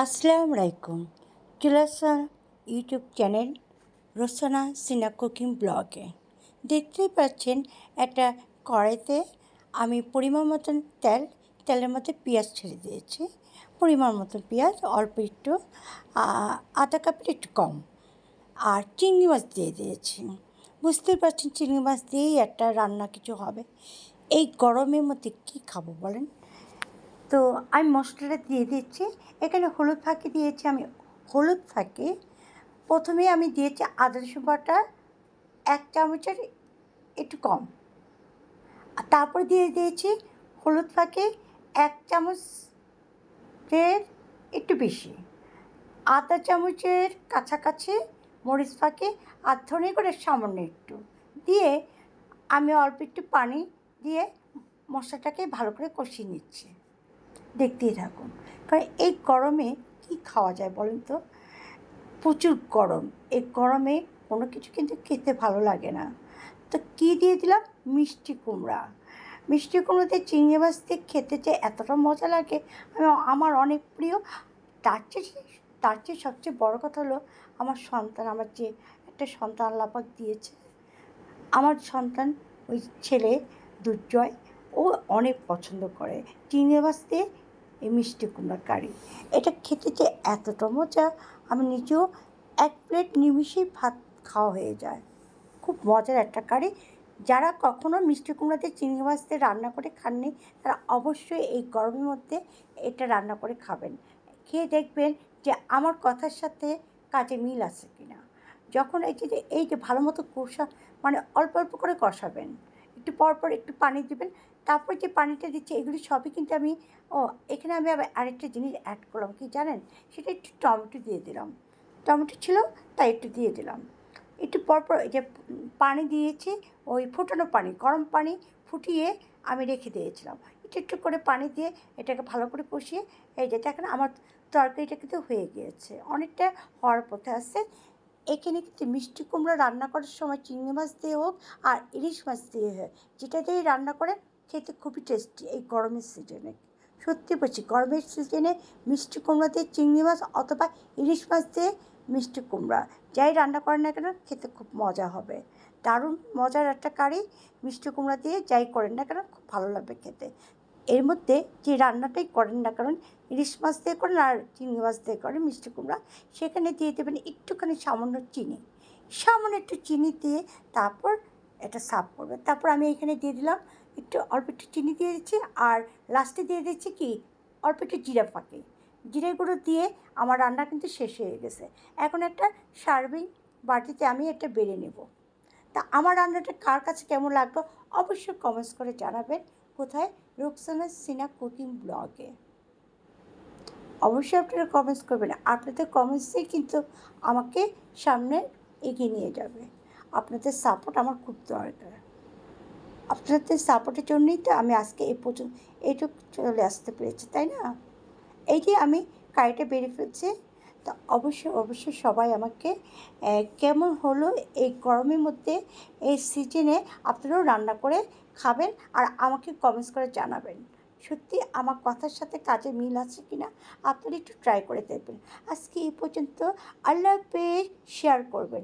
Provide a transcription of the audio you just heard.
আসসালামু আলাইকুম। চলে আসলাম ইউটিউব চ্যানেল রোসনা সিনা কুকিং ব্লগে। দেখতেই পাচ্ছেন একটা কড়াইতে আমি পরিমাণ মতন তেলের মধ্যে পেঁয়াজ ছেড়ে দিয়েছি। পরিমাণ মতন পেঁয়াজ, অল্প একটু আধা কাপের একটু কম, আর চিংড়ি মাছ দিয়ে দিয়েছি। বুঝতেই পারছেন চিংড়ি মাছ দিয়েই একটা রান্না কিছু হবে। এই গরমের মধ্যে কী খাবো বলেন? তো আমি মশলাটা দিয়ে দিচ্ছি। এখানে হলুদ ফাঁকি দিয়েছি আমি। হলুদ ফাঁকি প্রথমে আমি দিয়েছি আদা রসুন বাটা 1 চামচের একটু কম, আর তারপর দিয়ে দিয়েছি হলুদ ফাঁকি 1 চামচের একটু বেশি, আধা চামচের কাছাকাছি মরিচ ফাঁকি, আর ধনে করে সামান্য একটু দিয়ে আমি অল্প একটু পানি দিয়ে মশলাটাকে ভালো করে কষিয়ে নিচ্ছি। দেখতেই থাকুন। কারণ এই গরমে কী খাওয়া যায় বলুন তো? প্রচুর গরম। এই গরমে কোনো কিছু কিন্তু খেতে ভালো লাগে না। তো কী দিয়ে দিলাম? মিষ্টি কুমড়া। মিষ্টি কুমড়ো দিয়ে চিংড়ি মাছ দিয়ে খেতে যে এতটা মজা লাগে, আমার অনেক প্রিয়। তার চেয়ে সবচেয়ে বড় কথা হলো আমার সন্তান, আমার যে একটা সন্তান আল্লাহ পাক দিয়েছে, আমার সন্তান ওই ছেলে দুর্জয়, ও অনেক পছন্দ করে চিংড়ি মাছ দিয়ে এই মিষ্টি কুমড়ার কারি। এটা খেতে যে এতটা মজা, আমি নিজেও 1 প্লেট নিমিষেই ভাত খাওয়া হয়ে যায়। খুব মজার একটা কারি। যারা কখনো মিষ্টি কুমড়া দিয়ে চিংড়ি মাছ দিয়ে রান্না করে খাননি, তারা অবশ্যই এই গরমের মধ্যে এটা রান্না করে খাবেন। খেয়ে দেখবেন যে আমার কথার সাথে কাজে মিল আছে কিনা। যখন এই যে ভালো মতো মানে অল্প অল্প করে কষাবেন, একটু পরপর একটু পানি দিবেন। তারপর যে পানিটা দিচ্ছি এগুলি সবই কিন্তু এখানে আমি আবার আরেকটা জিনিস অ্যাড করলাম, কি জানেন? সেটা একটু টমেটো দিয়ে দিলাম। টমেটো ছিল তাই একটু দিয়ে দিলাম। একটু পরপর এই যে পানি দিয়েছি, ওই ফোটানো পানি, গরম পানি ফুটিয়ে আমি রেখে দিয়েছিলাম। একটু একটু করে পানি দিয়ে এটাকে ভালো করে কষিয়ে, এই যে দেখেন আমার তরকারিটা কিন্তু হয়ে গিয়েছে, অনেকটা হওয়ার পথে আসছে। এখানে কিন্তু মিষ্টি কুমড়া রান্না করার সময় চিংড়ি মাছ দিয়ে হোক আর ইলিশ মাছ দিয়ে হোক, যেটা দিয়েই রান্না করে খেতে খুবই টেস্টি এই গরমের সিজনে। সত্যি বলছি, গরমের সিজনে মিষ্টি কুমড়া দিয়ে চিংড়ি মাছ অথবা ইলিশ মাছ দিয়ে মিষ্টি কুমড়া যাই রান্না করেন না কেন খেতে খুব মজা হবে। দারুণ মজার একটা কারি। মিষ্টি কুমড়া দিয়ে যাই করেন না কেন খুব ভালো লাগবে খেতে। এর মধ্যে যে রান্নাটাই করেন না কারণ, ইলিশ মাছ দিয়ে করেন আর চিংড়ি মাছ দিয়ে করেন মিষ্টি কুমড়া, সেখানে দিয়ে দেবেন একটুখানি সামান্য চিনি। সামান্য একটু চিনি দিয়ে তারপর এটা সার্ভ করবেন। তারপর আমি এখানে দিয়ে দিলাম অল্প একটু চিনি দিয়ে দিচ্ছি, আর লাস্টে দিয়ে দিচ্ছি কি অল্প একটু জিরা ফাঁকি। জিরে গুঁড়ো দিয়ে আমার রান্না কিন্তু শেষ হয়ে গেছে। এখন একটা সার্ভিং বাটিতে আমি এটা বেড়ে নেব। তা আমার রান্নাটা কার কাছে কেমন লাগলো অবশ্যই কমেন্টস করে জানাবেন। কোথায়? রোকসানা সিনা কুকিং ব্লগে। অবশ্যই আপনারা কমেন্টস করবেন। আপনাদের কমেন্টসই কিন্তু আমাকে সামনে এগিয়ে নিয়ে যাবে। আপনাদের সাপোর্ট আমার খুব দরকার। আপনাদের সাপোর্টের জন্যই তো আমি আজকে এইটুকু চলে আসতে পেরেছি, তাই না? এই যে আমি কারিটা বেড়ে ফেলছি। তো অবশ্যই সবাই আমাকে কেমন হলো এই গরমের মধ্যে, এই সিজনে আপনারাও রান্না করে খাবেন আর আমাকে কমেন্টস করে জানাবেন। সত্যি আমার কথার সাথে কাজে মিল আছে কি না আপনারা একটু ট্রাই করে দেখবেন। আজকে এই পর্যন্ত। আল্লাহ হাফেজ। শেয়ার করবেন।